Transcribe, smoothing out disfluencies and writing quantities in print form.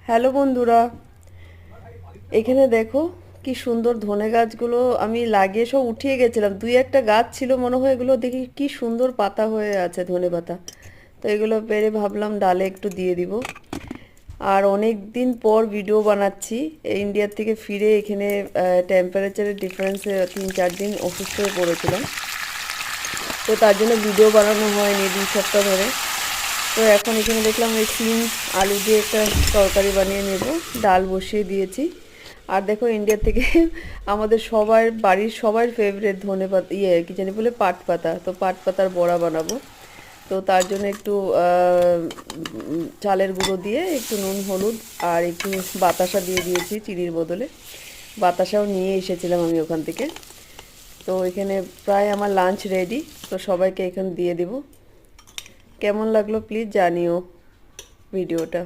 Hello বন্ধুরা, এখানে দেখো কি সুন্দর ধনে গাছগুলো আমি লাগিয়ে সব উঠিয়ে গেছিলাম। দুই একটা গাছ ছিল মনে হয়, এগুলো দেখি কি সুন্দর পাতা হয়ে আছে, ধনে পাতা। তো এগুলো পেরে ভাবলাম ডালে একটু দিয়ে দিব। আর অনেক দিন পর ভিডিও বানাচ্ছি। ইন্ডিয়ার থেকে ফিরে এখানে টেম্পারেচারের ডিফারেন্সে 3-4 দিন অসুস্থ হয়ে পড়েছিলাম। তো তার জন্য ভিডিও বানানো হয়নি 2 সপ্তাহ ধরে। তো এখন এখানে দেখলাম এই সিম আলু দিয়ে একটা তরকারি বানিয়ে নেব, ডাল বসিয়ে দিয়েছি। আর দেখো ইন্ডিয়া থেকে আমাদের সবার বাড়ির সবার ফেভারিট ধনে পাতা, কি জানি বলে, পাট পাতা। তো পাট পাতার বড়া বানাবো। তো তার জন্য একটু চালের গুঁড়ো দিয়ে একটু নুন হলুদ আর একটু বাতাসা দিয়ে দিয়েছি চিনির বদলে। বাতাসাও নিয়ে এসেছিলাম আমি ওখান থেকে। তো এখানে প্রায় আমার লাঞ্চ রেডি। তো সবাইকে এখানে দিয়ে দিব। কেমন লাগলো প্লিজ জানিও ভিডিওটা।